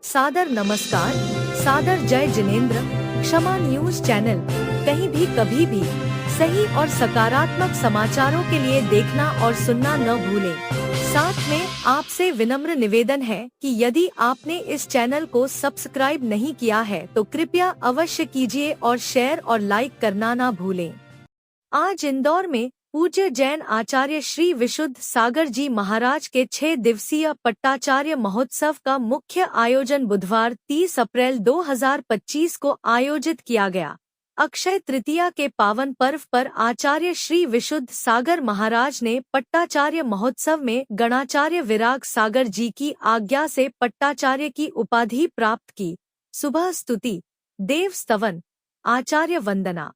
सादर नमस्कार, सादर जय जिनेंद्र। क्षमा न्यूज चैनल कहीं भी कभी भी सही और सकारात्मक समाचारों के लिए देखना और सुनना न भूलें। साथ में आपसे विनम्र निवेदन है कि यदि आपने इस चैनल को सब्सक्राइब नहीं किया है तो कृपया अवश्य कीजिए और शेयर और लाइक करना ना भूलें। आज इंदौर में पूज्य जैन आचार्य श्री विशुद्ध सागर जी महाराज के 6 दिवसीय पट्टाचार्य महोत्सव का मुख्य आयोजन बुधवार 30 अप्रैल 2025 को आयोजित किया गया। अक्षय तृतीया के पावन पर्व पर आचार्य श्री विशुद्ध सागर महाराज ने पट्टाचार्य महोत्सव में गणाचार्य विराग सागर जी की आज्ञा से पट्टाचार्य की उपाधि प्राप्त की। सुबह स्तुति, देव स्तवन, आचार्य वंदना,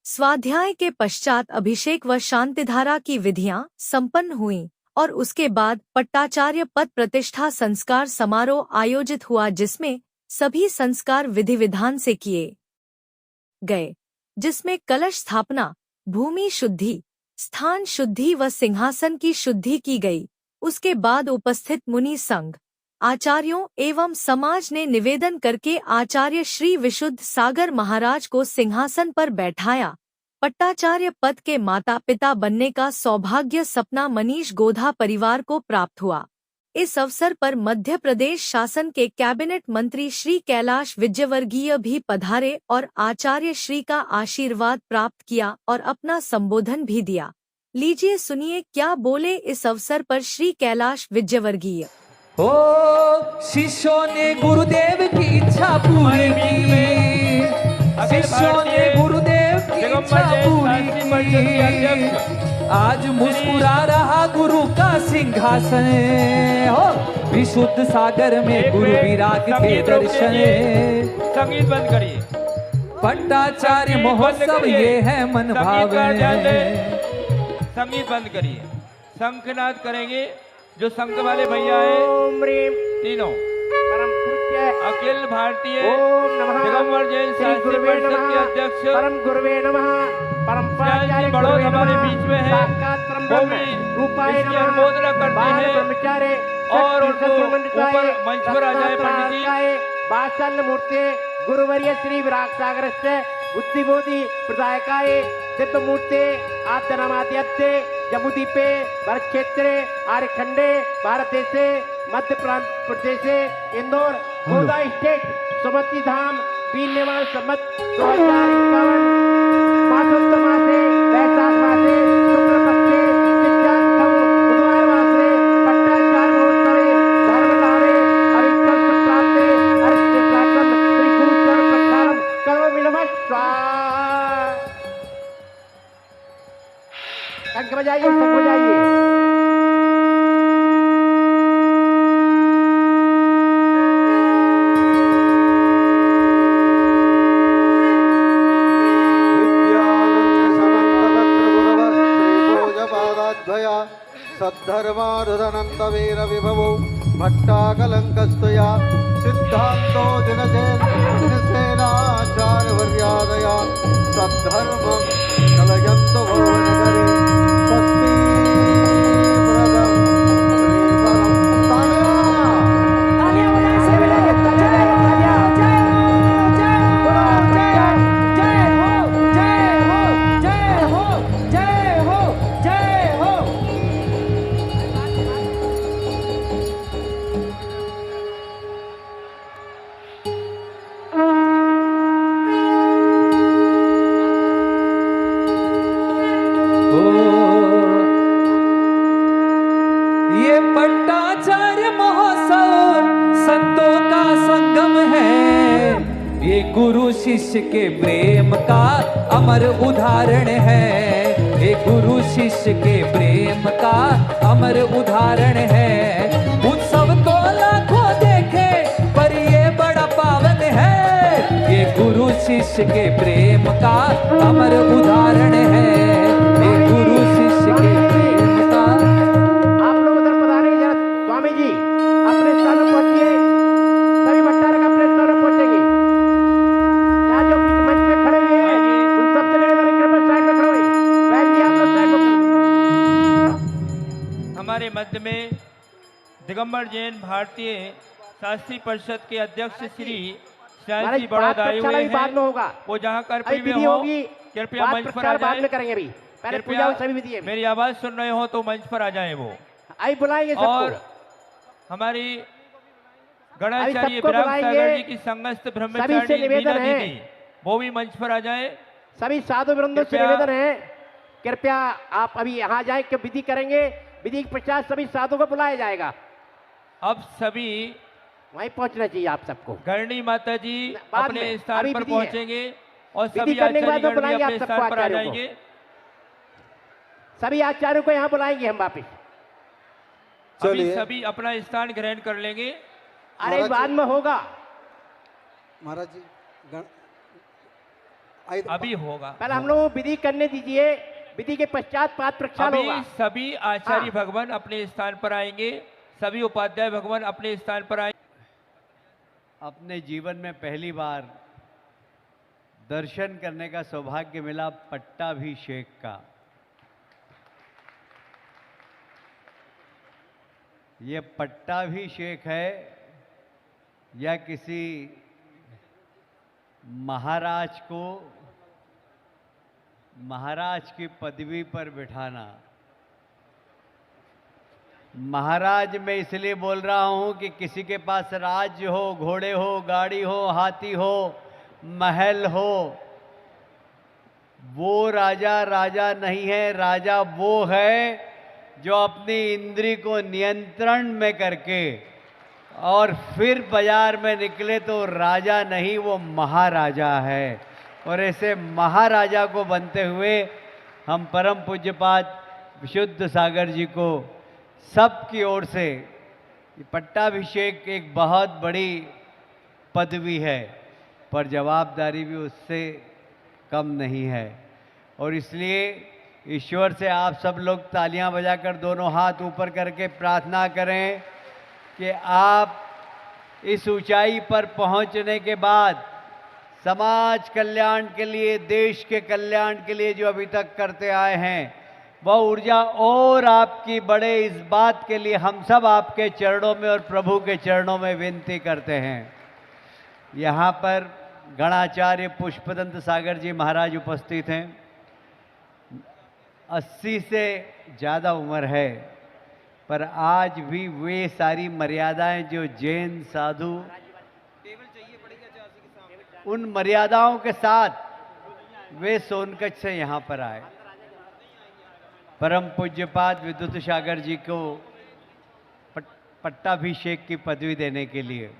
स्वाध्याय के पश्चात अभिषेक व शांतिधारा की विधियां संपन्न हुईं और उसके बाद पट्टाचार्य पद प्रतिष्ठा संस्कार समारोह आयोजित हुआ, जिसमें सभी संस्कार विधि विधान से किए गए, जिसमें कलश स्थापना, भूमि शुद्धि, स्थान शुद्धि व सिंहासन की शुद्धि की गई। उसके बाद उपस्थित मुनि संघ, आचार्यों एवं समाज ने निवेदन करके आचार्य श्री विशुद्ध सागर महाराज को सिंहासन पर बैठाया। पट्टाचार्य पद के माता पिता बनने का सौभाग्य सपना मनीष गोधा परिवार को प्राप्त हुआ। इस अवसर पर मध्य प्रदेश शासन के कैबिनेट मंत्री श्री कैलाश विजयवर्गीय भी पधारे और आचार्य श्री का आशीर्वाद प्राप्त किया और अपना संबोधन भी दिया। लीजिए सुनिए क्या बोले इस अवसर पर श्री कैलाश विजयवर्गीय। ओ शिष्यों ने गुरुदेव की इच्छा पूरी की, शिष्यों ने गुरुदेव की इच्छा पूरी की। आज मुस्कुरा रहा गुरु का सिंहासन, हो विशुद्ध सागर में गुरु विराग के दर्शन। संगीत बंद करिए। पट्टाचार्य महोत्सव ये है मन भावन। संगीत बंद करिए। शंखनाद करेंगे जो शंख वाले भैया है, तीनों परम पूज्य अखिल भारतीय ओम नमः दिगंबर जैन शास्त्री परिषद के अध्यक्ष परम गुरुवे नमः परम प्राचार्य बड़ोद हमारे बीच में है। साक्षात परम वो ब्रह्म भी रूपाय इसकी नमः अनुमोदना करते बाल हैं ब्रह्मचार्य और उनको ऊपर मंच पर आ जाए पंडित जी। वात्सल्य मूर्ते गुरुवर्य श्री विराग सागरस्य बुद्धिबोधि प्रदायकाय दिव्य मूर्ते आद्यनामाद्यत्ते जम्मूद्वीपे भारत क्षेत्रे आर्यखंडे भारत देशे मध्य प्रदेशे इंदौर गोदा स्टेट सुमति धाम बीननेवाल संवत 2051 मासोत्तर मासे वैशाख मासे शुक्ल पक्षे चित्तार्थम बुधवार मासे पट्टाचार्य महोत्सवे धर्म लाभे अरिष्ट प्राप्ते अरिष्ट प्राप्तम श्री गुरु चरण प्रक्षालम करोमि नमः। शंख बजाइए, शंख बजाइए। सद्धर्मारुदनंद वीर विभवो भट्टाकलंकस्तया सिद्धांतो दिनसेनाचार्य वर्यादया सद्धर्मं कलयन्तु भुवनकरे स्वस्ति प्रदं ये पट्टाचार्य महोत्सव संतों का संगम है, ये गुरु शिष्य के प्रेम का अमर उदाहरण है, ये गुरु शिष्य के प्रेम का अमर उदाहरण है। उत्सव तो लाखों देखे पर ये बड़ा पावन है, ये गुरु शिष्य के प्रेम का अमर उदाहरण है, ये गुरु शिष्य के प्रेम का। आप लोग उधर पधारे जरा स्वामी जी अपने स्थान पर पहुंचिए। सभी भट्टारक अपने स्थान पर पहुंचेंगे। यहाँ जो मंच पे खड़े हुए हैं उन सबसे निवेदन है कृपया साइड में खड़े होइए। बहन जी आप लोग साइड में। हमारे मध्य में दिगंबर जैन भारतीय शास्त्री परिषद के अध्यक्ष श्री श्याम महाराज जी बात बड़ौदा आए प्रक्षालन हुए अभी बाद में हैं। होगा। वो जहाँ अभी कर्फ्यू में विधि हो होगी, कृपया बात मंच पर आ प्रक्षालन बाद में जाए। करेंगे। अभी पहले पूजा कृपया और सभी विधि है। मेरी आवाज सुन रहे हो तो मंच पर आ जाए वो। अभी बुलाएंगे और सबको। हमारी अभी गणाचार्य सबको विराग बुलाएंगे। सागर जी की संगस्त सभी से ब्रह्मचारी निवेदन मीना है। दीदी वो भी मंच पर आ जाए। सभी साधु वृंदों से कृपया- निवेदन है, कृपया आप अभी यहाँ जाए कि विधि करेंगे। विधि के पश्चात सभी साधु को बुलाया जाएगा। अब सभी वहीं पहुंचना चाहिए आप सबको। गरणी माता जी बाद अपने में, स्थान अभी पर विधि है। पहुंचेंगे और विधि सभी करने के बाद आचार्य तो बुलाएंगे अपने आप सबको, स्थान पर आ आचार्यों को। जाएंगे। सभी आचार्यों को यहाँ बुलाएंगे हम वापिस। अभी चलिए। सभी अपना स्थान ग्रहण कर लेंगे। अरे महाराज बाद जी। में होगा, महाराज जी अभी होगा। पहले हम लोग विधि करने दीजिए। विधि के पश्चात पाद प्रक्षाल अभी होगा। सभी आचार्य हाँ। भगवान अपने स्थान पर आएंगे। सभी उपाध्याय भगवान अपने स्थान पर आएंगे। अपने जीवन में पहली बार दर्शन करने का सौभाग्य मिला पट्टाभिषेक का। ये पट्टाभिषेक है या किसी महाराज को महाराज की पदवी पर बिठाना। महाराज मैं इसलिए बोल रहा हूं कि किसी के पास राज्य हो, घोड़े हो, गाड़ी हो, हाथी हो, महल हो, वो राजा राजा नहीं है। राजा वो है जो अपनी इंद्री को नियंत्रण में करके और फिर बाजार में निकले तो राजा नहीं, वो महाराजा है। और ऐसे महाराजा को बनते हुए हम परम पूज्यपाद विशुद्ध सागर जी को सबकी ओर से पट्टाभिषेक एक बहुत बड़ी पदवी है, पर जवाबदारी भी उससे कम नहीं है। और इसलिए ईश्वर से आप सब लोग तालियां बजाकर दोनों हाथ ऊपर करके प्रार्थना करें कि आप इस ऊंचाई पर पहुंचने के बाद समाज कल्याण के लिए, देश के कल्याण के लिए जो अभी तक करते आए हैं, वह ऊर्जा और आपकी बढ़े। इस बात के लिए हम सब आपके चरणों में और प्रभु के चरणों में विनती करते हैं। यहाँ पर गणाचार्य पुष्पदंत सागर जी महाराज उपस्थित हैं। 80 से ज़्यादा उम्र है, पर आज भी वे सारी मर्यादाएं जो जैन साधु उन मर्यादाओं के साथ वे सोनकच्छ से यहाँ पर आए। परम पूज्यपाद विद्युत सागर जी को पट्टाभिषेक की पदवी देने के लिए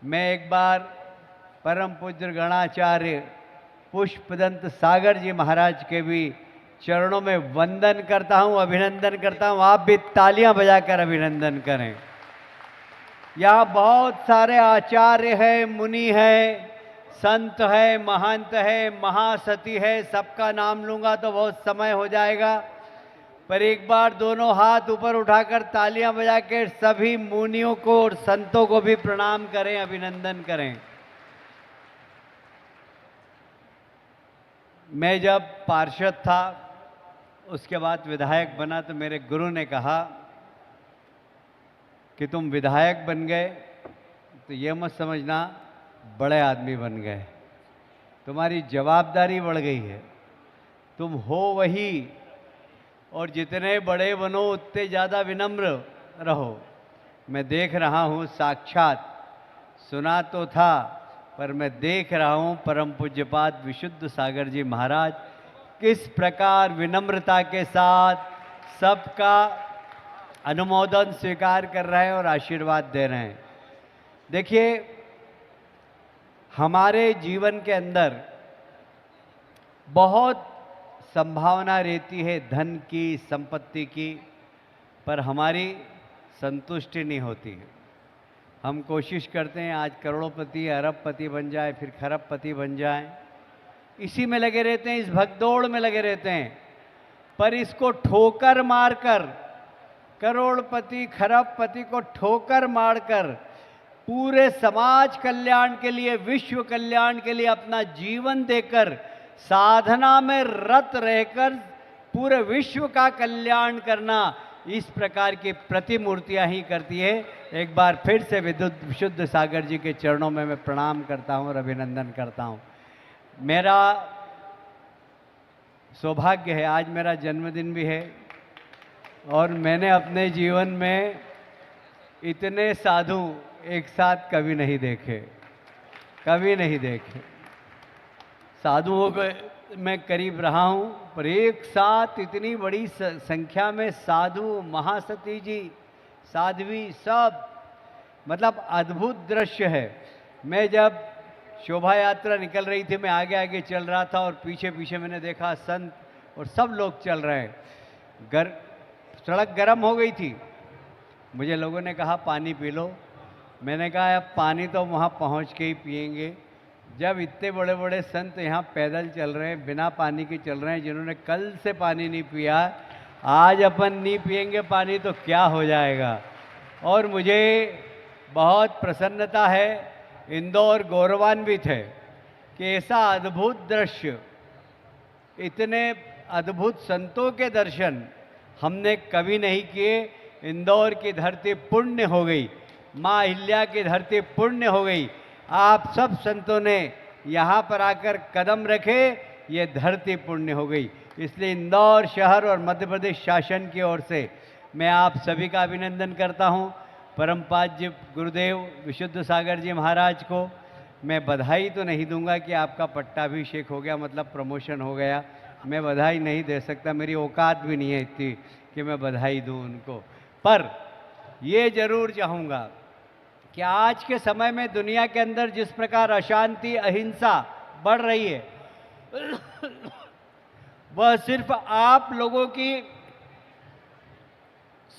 मैं एक बार परम पूज्य गणाचार्य पुष्पदंत सागर जी महाराज के भी चरणों में वंदन करता हूं, अभिनंदन करता हूं। आप भी तालियां बजाकर अभिनंदन करें। यहाँ बहुत सारे आचार्य हैं, मुनि हैं, संत है, महंत है, महासती है, सबका नाम लूंगा तो बहुत समय हो जाएगा। पर एक बार दोनों हाथ ऊपर उठाकर तालियां बजा के सभी मुनियों को और संतों को भी प्रणाम करें, अभिनंदन करें। मैं जब पार्षद था, उसके बाद विधायक बना, तो मेरे गुरु ने कहा कि तुम विधायक बन गए तो ये मत समझना बड़े आदमी बन गए, तुम्हारी जवाबदारी बढ़ गई है। तुम हो वही, और जितने बड़े बनो उतने ज़्यादा विनम्र रहो। मैं देख रहा हूँ, साक्षात सुना तो था, पर मैं देख रहा हूँ परम पूज्यपाद विशुद्ध सागर जी महाराज किस प्रकार विनम्रता के साथ सबका अनुमोदन स्वीकार कर रहे हैं और आशीर्वाद दे रहे हैं। देखिए, हमारे जीवन के अंदर बहुत संभावना रहती है धन की, संपत्ति की, पर हमारी संतुष्टि नहीं होती है। हम कोशिश करते हैं आज करोड़पति, अरबपति बन जाए, फिर खरबपति बन जाए, इसी में लगे रहते हैं, इस भगदौड़ में लगे रहते हैं। पर इसको ठोकर मारकर, करोड़पति खरबपति को ठोकर मारकर पूरे समाज कल्याण के लिए, विश्व कल्याण के लिए अपना जीवन देकर, साधना में रत रहकर पूरे विश्व का कल्याण करना, इस प्रकार की प्रतिमूर्तियां ही करती है। एक बार फिर से विशुद्ध सागर जी के चरणों में मैं प्रणाम करता हूँ और अभिनंदन करता हूँ। मेरा सौभाग्य है, आज मेरा जन्मदिन भी है और मैंने अपने जीवन में इतने साधु एक साथ कभी नहीं देखे, कभी नहीं देखे। साधुओं को मैं करीब रहा हूँ, पर एक साथ इतनी बड़ी संख्या में साधु, महासती जी, साध्वी, सब, मतलब अद्भुत दृश्य है। मैं जब शोभा यात्रा निकल रही थी, मैं आगे आगे चल रहा था और पीछे पीछे मैंने देखा संत और सब लोग चल रहे हैं। सड़क गर्म हो गई थी, मुझे लोगों ने कहा पानी पी लो। मैंने कहा अब पानी तो वहाँ पहुँच के ही पिएंगे। जब इतने बड़े बड़े संत यहाँ पैदल चल रहे हैं, बिना पानी के चल रहे हैं, जिन्होंने कल से पानी नहीं पिया, आज अपन नहीं पिएंगे पानी तो क्या हो जाएगा। और मुझे बहुत प्रसन्नता है, इंदौर गौरवान्वित है कि ऐसा अद्भुत दृश्य, इतने अद्भुत संतों के दर्शन हमने कभी नहीं किए। इंदौर की धरती पुण्य हो गई, माँ अहिल्या की धरती पुण्य हो गई। आप सब संतों ने यहाँ पर आकर कदम रखे, ये धरती पुण्य हो गई। इसलिए इंदौर शहर और मध्य प्रदेश शासन की ओर से मैं आप सभी का अभिनंदन करता हूँ। परम पूज्य गुरुदेव विशुद्ध सागर जी महाराज को मैं बधाई तो नहीं दूंगा कि आपका पट्टाभिषेक हो गया, मतलब प्रमोशन हो गया। मैं बधाई नहीं दे सकता, मेरी औकात भी नहीं है इतनी कि मैं बधाई दूं उनको। पर ये जरूर चाहूँगा कि आज के समय में दुनिया के अंदर जिस प्रकार अशांति, अहिंसा बढ़ रही है, वह सिर्फ आप लोगों की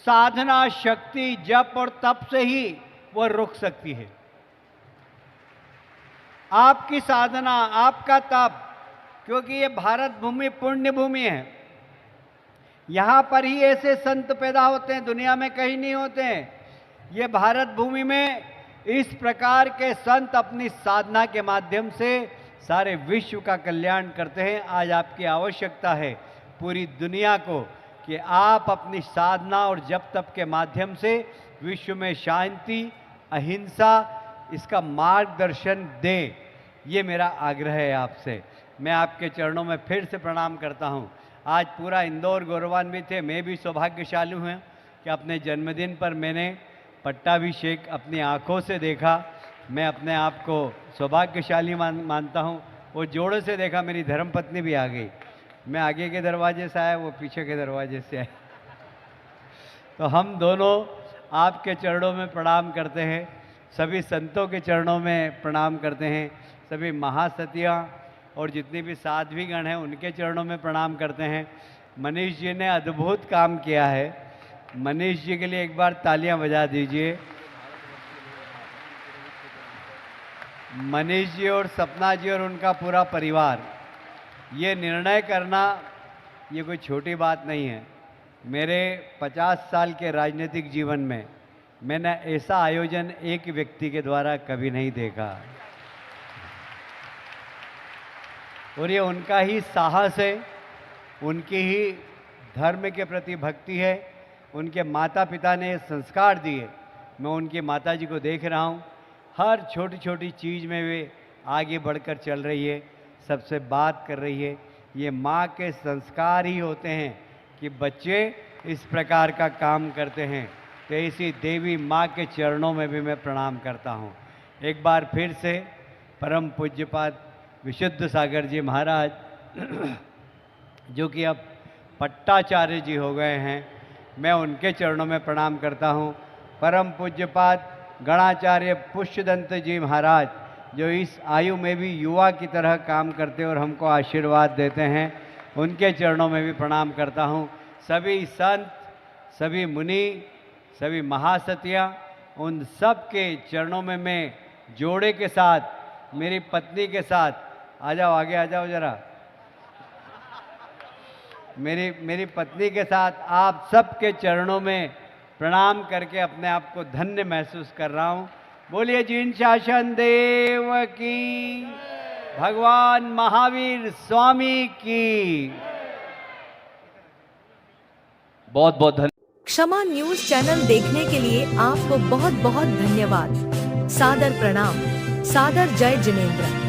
साधना, शक्ति, जप और तप से ही वह रुक सकती है। आपकी साधना, आपका तप, क्योंकि ये भारत भूमि पुण्य भूमि है। यहाँ पर ही ऐसे संत पैदा होते हैं, दुनिया में कहीं नहीं होते हैं। ये भारत भूमि में इस प्रकार के संत अपनी साधना के माध्यम से सारे विश्व का कल्याण करते हैं। आज आपकी आवश्यकता है पूरी दुनिया को कि आप अपनी साधना और जप तप के माध्यम से विश्व में शांति, अहिंसा, इसका मार्गदर्शन दें। ये मेरा आग्रह है आपसे। मैं आपके चरणों में फिर से प्रणाम करता हूँ। आज पूरा इंदौर गौरवान्वित है। मैं भी सौभाग्यशाली हूँ कि अपने जन्मदिन पर मैंने पट्टाभिषेक अपनी आँखों से देखा। मैं अपने आप को सौभाग्यशाली मानता हूँ। वो जोड़ों से देखा, मेरी धर्मपत्नी भी आ गई। मैं आगे के दरवाजे से आया, वो पीछे के दरवाजे से आया। तो हम दोनों आपके चरणों में प्रणाम करते हैं, सभी संतों के चरणों में प्रणाम करते हैं, सभी महासतियाँ और जितनी भी साध्वीगण हैं उनके चरणों में प्रणाम करते हैं। मनीष जी ने अद्भुत काम किया है। मनीष जी के लिए एक बार तालियां बजा दीजिए। मनीष जी और सपना जी और उनका पूरा परिवार, ये निर्णय करना ये कोई छोटी बात नहीं है। मेरे 50 साल के राजनीतिक जीवन में मैंने ऐसा आयोजन एक व्यक्ति के द्वारा कभी नहीं देखा। और ये उनका ही साहस है, उनकी ही धर्म के प्रति भक्ति है। उनके माता पिता ने संस्कार दिए। मैं उनकी माता जी को देख रहा हूँ, हर छोटी छोटी चीज़ में वे आगे बढ़कर चल रही है, सबसे बात कर रही है। ये माँ के संस्कार ही होते हैं कि बच्चे इस प्रकार का काम करते हैं। तो इसी देवी माँ के चरणों में भी मैं प्रणाम करता हूँ। एक बार फिर से परम पूज्यपाद विशुद्ध सागर जी महाराज, जो कि अब पट्टाचार्य जी हो गए हैं, मैं उनके चरणों में प्रणाम करता हूँ। परम पूज्यपाद गणाचार्य पुष्यदंत जी महाराज, जो इस आयु में भी युवा की तरह काम करते और हमको आशीर्वाद देते हैं, उनके चरणों में भी प्रणाम करता हूँ। सभी संत, सभी मुनि, सभी महासतियाँ, उन सब के चरणों में मैं जोड़े के साथ, मेरी पत्नी के साथ, आ जाओ आगे आ जाओ जरा, मेरी पत्नी के साथ आप सबके चरणों में प्रणाम करके अपने आप को धन्य महसूस कर रहा हूँ। बोलिए जीन शासन देव की, भगवान महावीर स्वामी की। बहुत बहुत धन्यवाद। क्षमा न्यूज चैनल देखने के लिए आपको बहुत बहुत धन्यवाद। सादर प्रणाम। सादर जय जिनेंद्र।